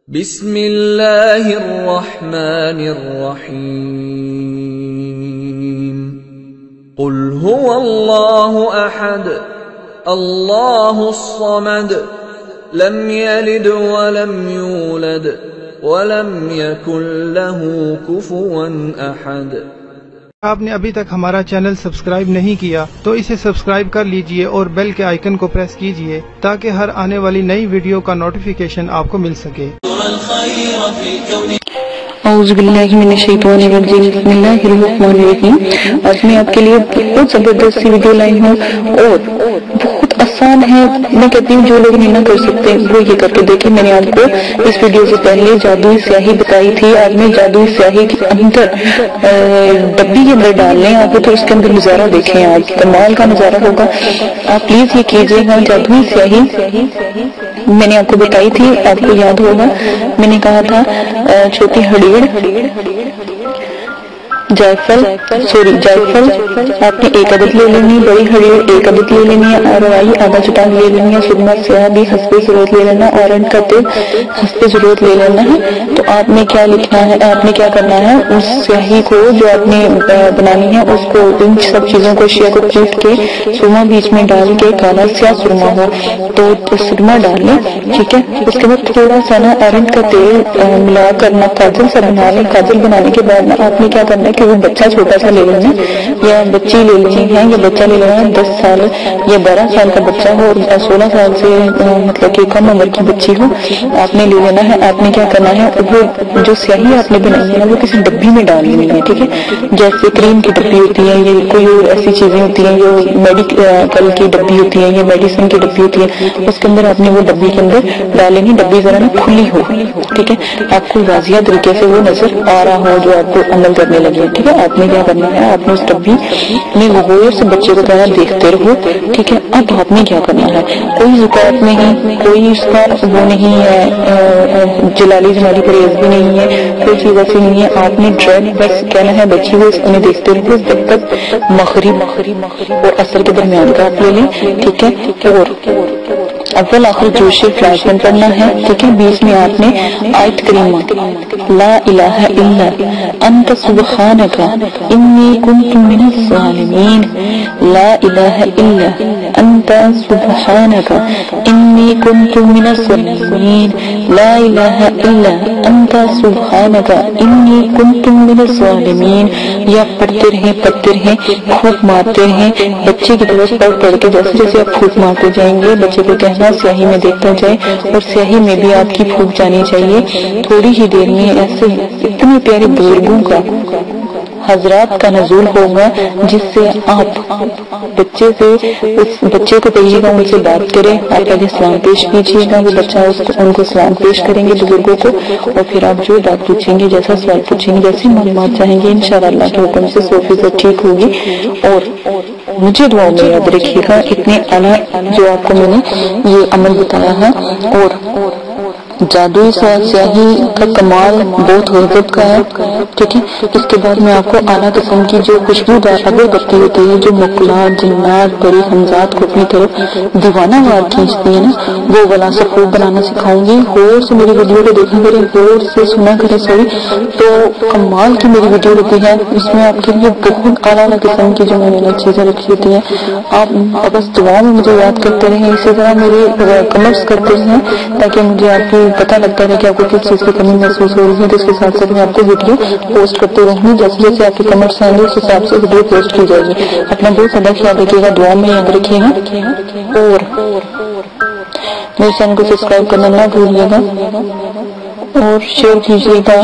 بسم اللہ الرحمن الرحیم قل هو اللہ احد اللہ الصمد لم یلد ولم یولد ولم یکن له کفوا احد۔ آپ نے ابھی تک ہمارا چینل سبسکرائب نہیں کیا تو اسے سبسکرائب کر لیجئے اور بیل کے آئیکن کو پریس کیجئے تاکہ ہر آنے والی نئی ویڈیو کا نوٹیفیکیشن آپ کو مل سکے۔ اعوذ باللہ من الشیطان الرجیم، بسم اللہ الرحمن الرحیم۔ آج میں آپ کے لیے بہت زبردست سی ویڈیو لائی ہوں اور بہت آسان ہے۔ میں کہتی ہوں جو لوگ نہیں نہ کر سکتے وہ یہ کر کے دیکھیں۔ میں نے آپ کو اس ویڈیو سے پہلے جادوئی سیاہی بتائی تھی۔ آج میں جادوئی سیاہی کے اندر ڈبی کے اندر ڈال لیں آپ تو اس کے اندر نظارہ دیکھیں، آج کمال کا نظارہ ہوگا۔ آپ پلیز یہ کیجیے گا۔ جادوئی سیاہی میں نے آپ کو بتائی تھی، آپ کو یاد ہوگا میں نے کہا تھا چھوٹی ہڑیڑ، جائفل آپ نے ایک عدد لے لینی، بڑی ہڑیڑ ایک عدد لے لینی ہے، روائی آدھا چٹان لے لینی ہے، سرما سیاہ بھی حسب ضرورت لے لینا، اورنج کا تیل حسب ضرورت لے لینا ہے۔ تو آپ نے کیا لکھنا ہے، آپ نے کیا کرنا ہے، اس سیاہی کو جو آپ نے بنانی ہے اس کو ان سب چیزوں کو اشیاء کو کوٹ کے سرما بیچ میں ڈال کے کالا سیاہ سرما ہو تو سرما ڈال لیں، ٹھیک ہے۔ اس کے بعد تھوڑا سا نا اورنج کا تیل ملا کرنا، کاجل سا بنا لیں۔ کاجل بنانے کے بعد آپ نے کیا کرنا ہے کہ وہ بچہ چھوٹا سا لے لینا یا بچی لے لینی ہے یا بچہ لے لینا ہے، 10 سال یا 12 سال کا بچہ ہو اور 16 سال سے مطلب کہ کم عمر کی بچی ہو، آپ نے لے لینا ہے۔ آپ نے کیا کرنا ہے، وہ جو سیاہی آپ نے بنائی ہے نا وہ کسی ڈبی میں ڈال لینی ہے، ٹھیک ہے۔ جیسے کریم کی ڈبی ہوتی ہے یا کوئی اور ایسی چیزیں ہوتی ہیں جو میڈیکل کی ڈبی ہوتی ہے یا میڈیسن کی ڈبی ہوتی ہے، اس کے اندر آپ نے وہ ڈبی کے اندر ڈال لینی۔ ڈبی ذرا نا کھلی ہو، ٹھیک ہے، آپ کو واضح طریقے سے وہ نظر آ رہا ہو جو آپ کو عمل کرنے لگے، ٹھیک ہے۔ آپ نے کیا کرنا ہے، آپ نے اس ڈبی میں غور سے بچے کو طرح دیکھتے رہو، ٹھیک ہے۔ اب آپ نے کیا کرنا ہے، کوئی زکات نہیں، کوئی اس کا وہ نہیں ہے، جلالی جمالی پرہیز بھی نہیں ہے، کوئی چیز ایسی نہیں ہے۔ آپ نے ڈائریکٹ بس کہنا ہے بچی کو انہیں دیکھتے رہو جب تک مغرب اور عصر کے درمیان کا آپ لے لیں، ٹھیک ہے۔ اور اول آخر جوش فلاشن پڑھنا ہے، ٹھیک ہے۔ بیچ میں آپ نے آیت کریمہ لا الہ الا انت سبحانک انی کنت من الظالمین، لا الہ الا انت سبحانک انی کنت من الظالمین، لا الہ الا انت سبحانک انی کنت من الظالمین۔ یا پڑھتے رہیں پھوک مارتے رہیں بچے کی طرف پڑھ کے، جیسے جیسے آپ پھوک مارتے جائیں گے بچے کو کہنا سیاہی میں دیکھتا جائے اور سیاہی میں بھی آپ کی پھوک جانی چاہیے۔ تھوڑی ہی دیر میں ایسے اتنے پیارے بزرگوں کا حضرات کا نزول ہوگا جس سے آپ بچے سے اس بچے کو کہیے گا ان سے بات کریں، آپ پہلے سلام پیش کیجیے گا، وہ بچہ ان کو سلام پیش کریں گے بزرگوں کو، اور پھر آپ جو بات پوچھیں گے، جیسا سوال پوچھیں گے، جیسی معلومات چاہیں گے، انشاءاللہ اللہ کے حکم سے 100% ٹھیک ہوگی۔ اور مجھے دعاؤں میں یاد رکھیے گا اتنے اعلیٰ جو آپ کو میں نے یہ عمل بتایا ہے۔ اور جادوئی سیاہی کا کمال بہت غضب کا ہے، ٹھیک ہے۔ اس کے بعد میں آپ کو اعلیٰ قسم کی جو خوشبودار اگربتی ہوتی ہے جو مقلات جنات بڑی حمزات کو اپنی طرف دیوانہ وار کھینچتی ہے نا، وہ والا سفوف بنانا سکھاؤں گی۔ غور سے میری ویڈیو کو دیکھا کریں، غور سے سنا کریں، تو کمال کی میری ویڈیو ہوتی ہے، اس میں آپ کے لیے بہت اعلیٰ قسم کی جو میں نے چیزیں رکھی ہوتی ہیں۔ آپ بس دعا میں مجھے یاد کرتے رہیں، اسی طرح میرے کمنٹس کرتے ہیں تاکہ مجھے آپ کی پتہ لگتا ہے کہ آپ کو کس چیز کی کمی محسوس ہو رہی ہے، تو اس کے ساتھ ساتھ میں آپ کو ویڈیو پوسٹ کرتے رہوں گی۔ جیسے جیسے آپ کے کمنٹس آئیں گے اس حساب سے ویڈیو پوسٹ کی جائے گی۔ اپنا بہت زیادہ خیال رکھیے گا، دعا میں یاد رکھیے گا، اور میرے چینل کو سبسکرائب کرنا نہ بھولیے گا، اور شیئر کیجیے گا،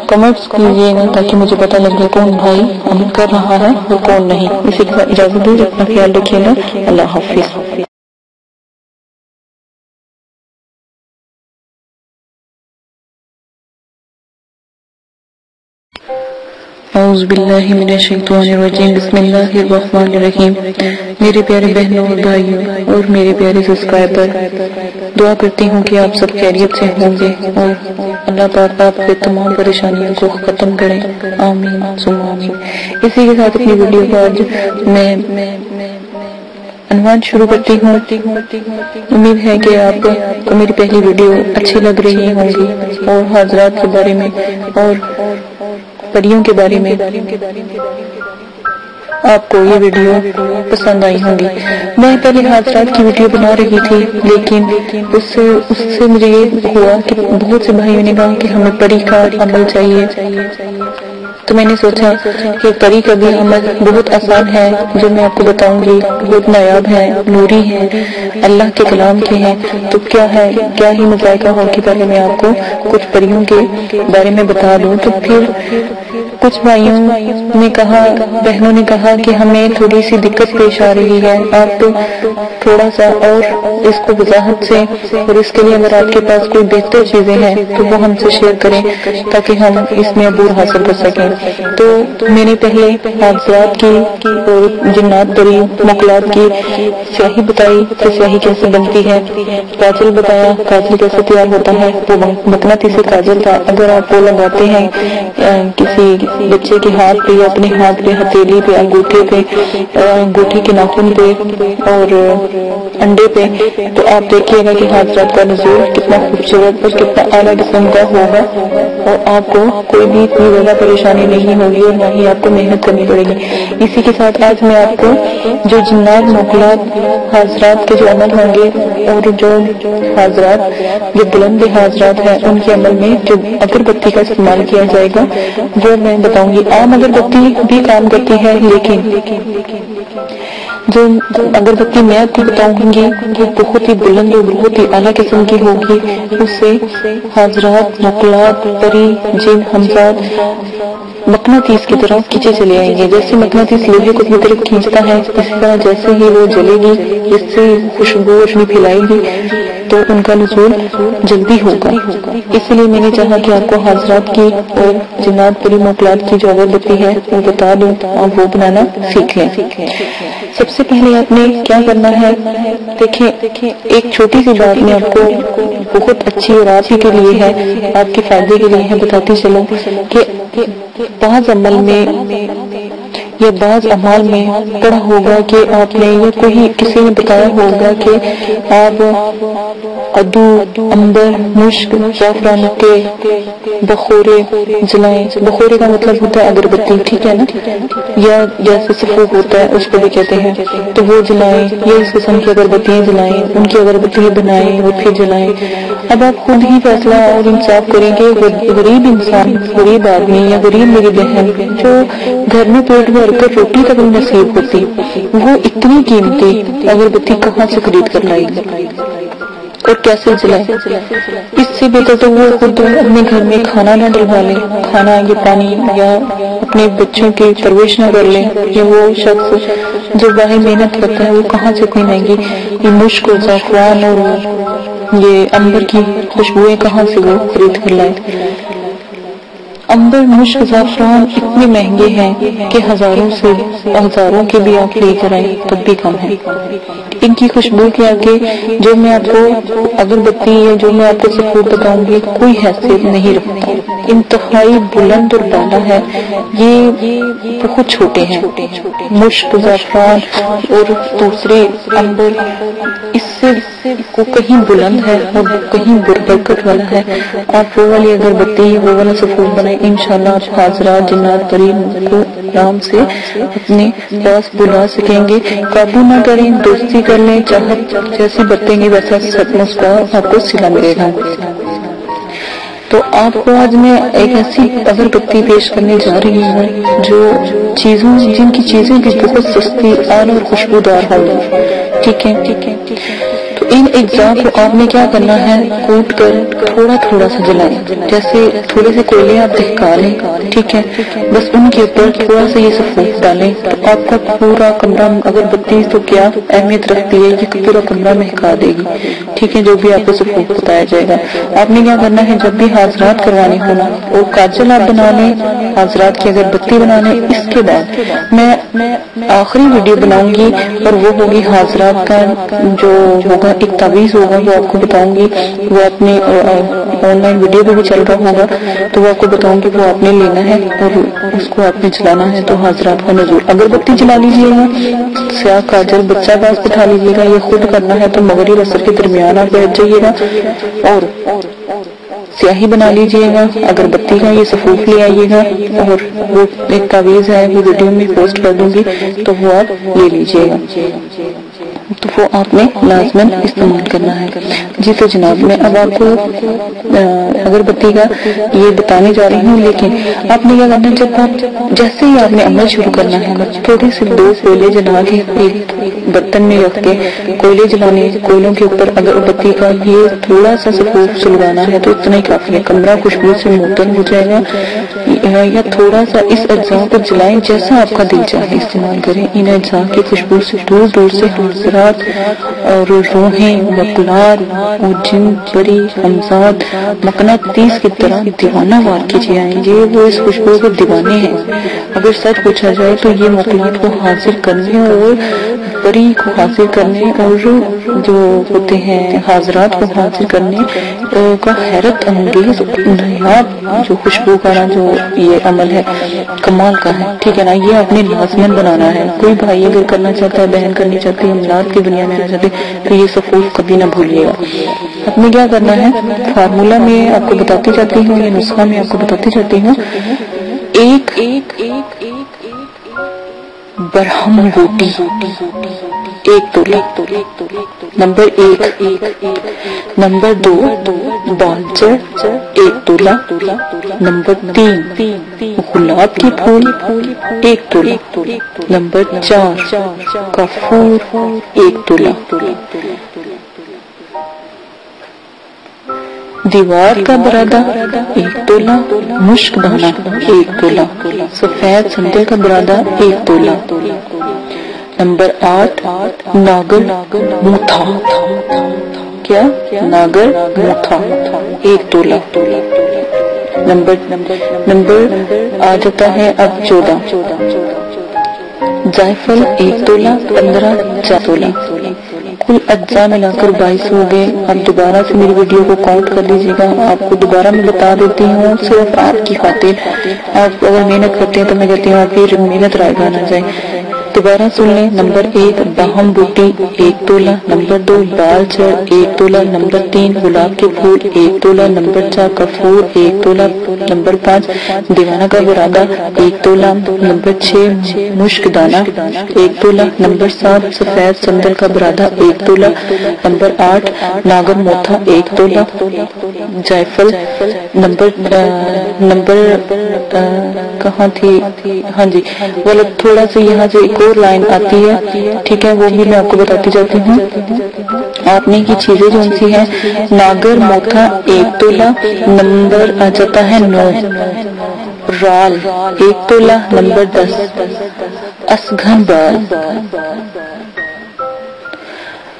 کمنٹس کیجیے گا تاکہ مجھے پتہ لگے کون بھائی عمل کر رہا ہے اور کون نہیں۔ اسی کے ساتھ اجازت دیں، اپنا خیال رکھیے گا، اللہ حافظ۔ اعوذ باللہ من الشیطان الرجیم، بسم اللہ الرحمن الرحیم۔ میرے پیارے بہنوں اور بھائیوں اور میرے پیارے سبسکرائبر، دعا کرتی ہوں کہ آپ سب خیریت سے ہوں گے اور اللہ پاک آپ کے تمام پریشانیوں کو ختم کریں، آمین ثم آمین۔ اسی کے ساتھ اپنی ویڈیو کو آج میں عنوان شروع کرتی ہوں۔ امید ہے کہ آپ کو میری پہلی ویڈیو اچھی لگ رہی ہوں گی اور حاضرات کے بارے میں اور پریوں کے بارے میں آپ کو یہ ویڈیو پسند آئی ہوں گی۔ میں پہلے حاضرات کی ویڈیو بنا رہی تھی، لیکن اس سے مجھے یہ ہوا کہ بہت سے بھائیوں نے کہا کہ ہمیں پری کا عمل چاہیے، تو میں نے سوچا کہ پری کا بھی عمل بہت آسان ہے، جو میں آپ کو بتاؤں گی بہت نایاب ہے، نوری ہے، اللہ کے کلام کے ہیں، تو کیا ہی مذائقہ ہو کہ پہلے میں آپ کو کچھ پریوں کے بارے میں بتا دوں۔ تو پھر کچھ بھائیوں نے کہا، بہنوں نے کہا کہ ہمیں تھوڑی سی دقت پیش آ رہی ہے، آپ تھوڑا سا اور اس کو وضاحت سے، اور اس کے لیے اگر آپ کے پاس کوئی بہتر چیزیں ہیں تو وہ ہم سے شیئر کریں تاکہ ہم اس میں عبور حاصل کر سکیں۔ تو میں نے پہلے حاضرات کی اور جنات پری مقلات کی سیاہی بتائی کہ سیاہی کیسے بنتی ہے، کاجل بتایا کاجل کیسے تیار ہوتا ہے، وہ مقناطیسی کاجل تھا، اگر آپ وہ لگاتے ہیں کسی بچے کے ہاتھ پہ یا اپنے ہاتھ پہ، ہتھیلی پہ، انگوٹھے پہ، انگوٹھی کے ناخن پہ اور انڈے پہ، تو آپ دیکھیے گا کہ حاضرات کا نزول کتنا خوبصورت اور کتنا اعلیٰ قسم کا ہوگا، اور آپ کو کوئی بھی اتنی زیادہ پریشانی نہیں ہوگی اور نہ ہی آپ کو محنت کرنی پڑے گی۔ اسی کے ساتھ آج میں آپ کو جو جنات موکلات حاضرات کے جو عمل ہوں گے اور جو حاضرات جو بلند حاضرات ہیں ان کے عمل میں جو اگربتی کا استعمال کیا جائے گا وہ میں بتاؤں گی۔ عام اگربتی بھی کام کرتی ہے، لیکن جو اگربتی میں آپ کو بتاؤں گی وہ بہت ہی بلند اور بہت ہی اعلیٰ قسم کی ہوگی، اس سے حاضرات موکلات پری جن حمزات مقناطیس کی طرف کھینچے چلے آئیں گے۔ جیسے مقناطیس لوہے کو اپنی طرف کھینچتا ہے، اس طرح جیسے ہی وہ جلے گی، اس سے خوشبو روشنی پھیلائے گی تو ان کا نزول جلدی ہوگا۔ اس لیے میں نے چاہا کہ آپ کو حاضرات کی اور جنات پری موکلات کی جو اگربتی ہے وہ بتا دوں، آپ وہ بنانا سیکھ لیں۔ سب سے پہلے آپ نے کیا کرنا ہے، دیکھیں ایک چھوٹی سی بات میں آپ کو بہت اچھی اور آپ ہی کے لیے ہے، آپ کے فائدے کے لیے ہے، بتاتی چلوں کہ بعض عمل میں یا بعض اعمال میں پڑھا ہوگا کہ آپ نے یا کوئی کسی نے بتایا ہوگا کہ آپ ادو، عنبر، مشک، زعفران کے بخورے جلائیں۔ بخورے کا مطلب ہوتا ہے اگربتی، ٹھیک ہے نا، یا جیسے سفوف ہوتا ہے اس کو بھی کہتے ہیں، تو وہ جلائیں، یہ اس قسم کی اگربتیاں جلائیں، ان کی اگربتیاں بنائیں اور پھر جلائیں۔ اب آپ خود ہی فیصلہ اور انصاف کریں کہ غریب انسان، غریب آدمی یا غریب میری بہن جو گھر میں پیٹ بھر کر روٹی تک نصیب ہوتی، وہ اتنی قیمتی اگربتی کہاں سے خرید کر لائے گی اور کیسے جلائے؟ اس سے بہتر تو وہ خود اپنے گھر میں کھانا نہ ڈلوا لے، کھانا یا پانی یا اپنے بچوں کی پرورش نہ کر لے، یا وہ شخص جو باہر محنت کرتا ہے وہ کہاں سے اتنی مہنگی یہ مشک و زعفران اور یہ عنبر کی خوشبوئیں کہاں سے وہ خرید کر لائے؟ عنبر، مشک، زعفران اتنے مہنگے ہیں کہ ہزاروں کے بھی آپ لے کر آئیں تب بھی کم ہے۔ ان کی خوشبو کے آگے جو میں آپ کو اگربتی یا جو میں آپ کو سفور بتاؤں گی کوئی حیثیت نہیں رکھتا، انتہائی بلند اور بالا ہے، یہ بہت چھوٹے ہیں۔ مشک، زعفران اور دوسرے عنبر اس سے کو کہیں بلند ہے اور کہیں برکت والا ہے۔ آپ وہ والی اگربتی وہ والا سفور بنائیں، انشاءاللہ آپ حاضرات جنات پری کو آرام سے اپنے پاس بلا سکیں گے۔ قابو نہ کریں، دوستی کر لیں، چاہت جیسے برتیں گے ویسا سچ مسکراہٹ آپ کو صلہ ملے گا۔ تو آپ کو آج میں ایک ایسی اگربتی پیش کرنے جا رہی ہوں جو جن کی چیزیں بھی بہت سستی اور خوشبودار ہوگی، ٹھیک ہے۔ تو ان اجزاء کو آپ نے کیا کرنا ہے، کوٹ کر تھوڑا تھوڑا سا جلائیں، جیسے تھوڑے سے کوئلے آپ دہکا لیں، ٹھیک ہے، بس ان کے اوپر تھوڑا سا یہ سفوف ڈالیں تو آپ کا پورا کمرہ، اگربتی تو کیا اہمیت رکھتی ہے، یہ پورا کمرہ مہکا دے گی، ٹھیک ہے، جو بھی آپ کو سفوف بتایا جائے گا۔ آپ نے کیا کرنا ہے، جب بھی حاضرات کروانے ہونا اور کاجل آپ بنا لیں، حاضرات کی اگربتی بنا لیں، اس کے بعد میں آخری ویڈیو بناؤں گی اور وہ ہوگی حاضرات کا جو ہوگا ایک تعویذ ہوگا وہ آپ کو بتاؤں گی، وہ اپنے آن لائن ویڈیو پہ بھی چل رہا ہوگا تو وہ آپ کو بتاؤں گی، وہ آپ نے لینا ہے اور اس کو آپ نے چلانا ہے۔ تو حضرات کا نزول، اگربتی جلا لیجیے گا، سیاہ کاجل بچہ پاس بٹھا لیجیے گا، یہ خود کرنا ہے تو مغرب عصر کے درمیان آپ بیٹھ جائیے گا اور سیاہی بنا لیجیے گا، اگربتی کا یہ صفوف لے آئیے گا، اور وہ ایک تعویذ ہے وہ ویڈیو میں پوسٹ کر دوں گی تو وہ آپ لے لیجیے گا، تو وہ آپ نے لازماً استعمال کرنا ہے۔ جی تو جناب میں اب آپ کو اگربتی کا یہ بتانے جا رہی ہوں، لیکن آپ نے کیا کرنا ہے، جب آپ جیسے ہی آپ نے عمل شروع کرنا ہے تھوڑے سے 2 کوئلے جلا کے ایک برتن میں رکھ کے کوئلے جلانے، کوئلوں کے اوپر اگربتی کا یہ تھوڑا سا صفوف سلگانا ہے تو اتنا ہی کافی ہے، کمرہ خوشبو سے معطر ہو جائے گا، یا تھوڑا سا اس اجزاء پر جلائیں جیسا آپ کا دل چاہے استعمال کریں۔ ان اجزاء کی خوشبو سے دور دور سے حضرات اور روحیں مقلات اور جن پری ہمزاد مقناطیس کی طرح دیوانہ وار کیجیے آئیں گے، وہ اس خوشبو کے دیوانے ہیں۔ اگر سچ پوچھا جائے تو یہ مقلات کو حاصل کرنے اور پری کو حاصل کرنے اور جو ہوتے ہیں حاضرات کو حاصل کرنے کا حیرت انگیز نایاب جو خوشبو کا جو یہ عمل ہے کمال کا ہے، ٹھیک ہے نا، یہ آپ نے لازماً بنانا ہے۔ کوئی بھائی اگر کرنا چاہتا ہے، بہن کرنی چاہتی ہے، املاک کی دنیا میں آنا چاہتے تو یہ صفوف کبھی نہ بھولیے گا۔ آپ نے کیا کرنا ہے، فارمولہ میں آپ کو بتاتی جاتی ہوں، یہ نسخہ میں آپ کو بتاتی جاتی ہوں۔ ایک برہم بوٹی 1 تولہ، نمبر 1۔ نمبر 2 بالچر 1 تولہ، نمبر 3 گلاب کے پھول 1 تولہ، نمبر 4 کافور 1 تولہ۔ دیوار کا برادہ 1 تولہ، مشک دانہ 1 تولہ، سفید سندل کا برادہ 1 تولہ۔ نمبر 8 ناگر موتھا، کیا ناگر موتھا 1 تولہ۔ نمبر آ جاتا ہے اب 14 جائفل 1 تولہ، 15 4 تولہ۔ کل اجزاء ملا کر 22 ہو گئے۔ اب دوبارہ سے میری ویڈیو کو کاؤنٹ کر لیجیے گا، آپ کو دوبارہ میں بتا دیتی ہوں صرف آپ کی خاطر، آپ اگر محنت کرتے ہیں تو میں کہتی ہوں آپ کی محنت رائگاں نہ جائے۔ دوبارہ سن لیں، نمبر 1 باہم بوٹی 1 تولہ، نمبر 2 بال چر 1 تولہ، نمبر 3 گلاب کے پھول 1 تولہ، نمبر 4 کفور 1 تولہ، نمبر 5 دیوانہ کا برادہ 1 تولہ، نمبر 6 مشک دانہ 1 تولہ، نمبر 7 سفید سندل کا برادہ 1 تولہ، نمبر 8 ناگر موتھا 1 تولہ، جائفل نمبر کہاں تھی، ہاں جی غلط، تھوڑا سا یہاں سے ایک اور لائن آتی ہے، ٹھیک ہے، وہ بھی میں آپ کو بتاتی جاتی ہوں۔ آپ نے کی چیزیں جو سی ہیں، ناگر موتھا 1 تولہ، نمبر آ جاتا ہے 9، رال 1 تولہ، نمبر 10 اسگھن بال۔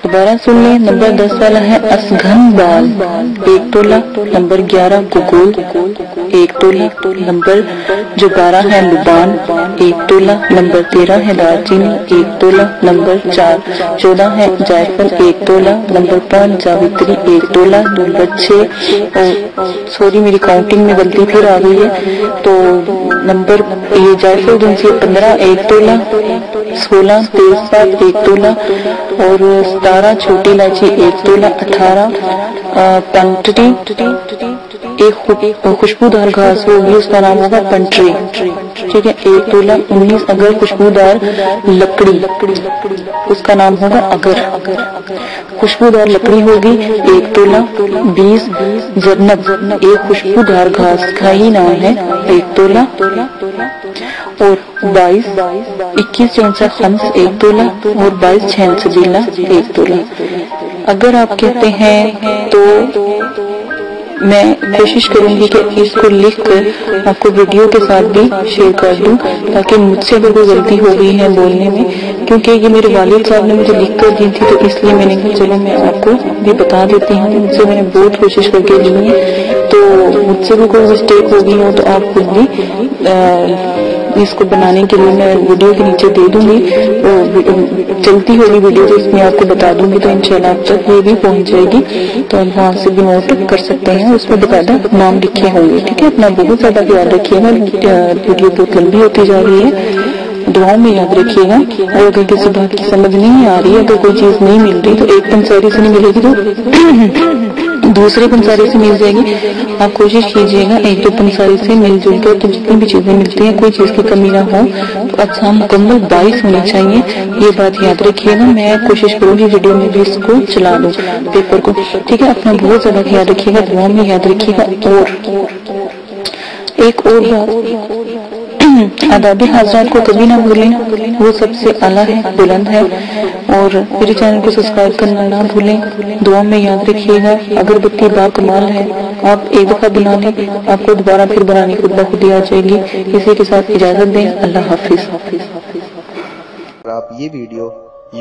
دوبارہ سن لیں، نمبر 10 والا ہے اسگھن بال 1 تولہ، نمبر 11 گگول 1 تولہ، نمبر جو 12 ہے لبان 1 تولہ، نمبر 13 ہے دار چینی 1 تولہ، نمبر 14 ہے جائفل 1 تولہ، نمبر 5 جاوتری 1 تولہ، نمبر 6 سوری میری کاؤنٹنگ میں غلطی پھر آ گئی ہے، تو نمبر یہ جائفل جو سی 15 1 تولہ، 16 تیز پات 1 تولہ، اور 17 چھوٹی الائچی 1 تولہ، 18 پنٹری ایک خوشبودار گھاس ہوگی، اس کا نام ہوگا پنٹری، ٹھیک ہے 1 تولہ، 19 اگر خوشبودار لکڑی، اس کا نام ہوگا اگر، خوشبودار لکڑی ہوگی 1 تولہ، 20 جرنب ایک خوشبودار گھاس کا ہی نام ہے 1 تولہ، اور 21 چونسا خمس 1 تولہ، اور 22 چھین سجیلہ 1 تولہ۔ اگر آپ کہتے ہیں تو میں کوشش کروں گی کہ اس کو لکھ کر آپ کو ویڈیو کے ساتھ بھی شیئر کر دوں، تاکہ مجھ سے اگر کوئی غلطی ہو گئی ہے بولنے میں، کیونکہ یہ میرے والد صاحب نے مجھے لکھ کر دی تھی، تو اس لیے میں نے کہا چلو میں آپ کو بھی بتا دیتی ہوں، مجھ سے میں نے بہت کوشش کر کے لی ہے، تو مجھ سے بھی کوئی مسٹیک ہو گئی ہو تو آپ خود بھی اس کو بنانے کے لیے میں ویڈیو کے نیچے دے دوں گی، چلتی ہوگی ویڈیو تو اس میں آپ کو بتا دوں گی، تو انشاءاللہ آپ تک یہ بھی پہنچ جائے گی، تو آپ وہاں سے بھی نوٹ کر سکتے ہیں، اس میں باقاعدہ نام لکھے ہوں گے، ٹھیک ہے؟ اپنا بہت زیادہ خیال رکھیے گا، ویڈیو بہت لمبی ہوتی جا رہی ہے، دعاؤں میں یاد رکھیے گا، اور اگر کسی بات کی سمجھ نہیں آ رہی ہے، اگر کوئی چیز نہیں مل رہی تو ایک پنساری سے نہیں ملے گی تو دوسرے پنساری سے مل جائے گی، آپ کوشش کیجئے گا ایک دو پنساری سے مل جل کر، تو جتنی بھی چیزیں ملتی ہیں کوئی چیز کی کمی نہ ہو، تو اچھا مکمل 22 ہونی چاہیے، یہ بات یاد رکھیے گا، میں کوشش کروں گی ویڈیو میں بھی اس کو چلا دوں پیپر کو، ٹھیک ہے؟ اپنا بہت زیادہ خیال رکھیے گا، دعاؤں میں یاد رکھیے گا، اور ایک اور بات، آداب حضرات کو کبھی نہ بھولیں، وہ سب سے اعلیٰ ہے، بلند ہے، اور میرے چینل کو سبسکرائب کرنا نہ بھولیں، دعا میں یاد رکھیے گا، اگربتی با کمال ہے، آپ ایک دفعہ بنا لیں، آپ کو دوبارہ پھر بنانے کی خود ہی آ جائے گی، اسی کے ساتھ اجازت دیں، اللہ حافظ۔ اگر آپ یہ ویڈیو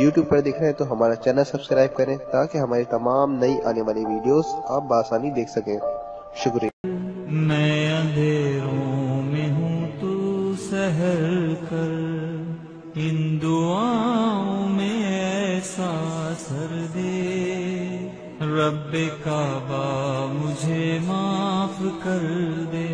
YouTube پر دیکھ رہے ہیں تو ہمارا چینل سبسکرائب کریں تاکہ ہماری تمام نئی آنے والی ویڈیوز آپ بآسانی دیکھ سکیں۔ شکریہ۔ میں اندھیروں میں ہوں تو سحر کر، ان دعاؤں میں ایسا اثر دے، رب کعبہ مجھے معاف کر دے۔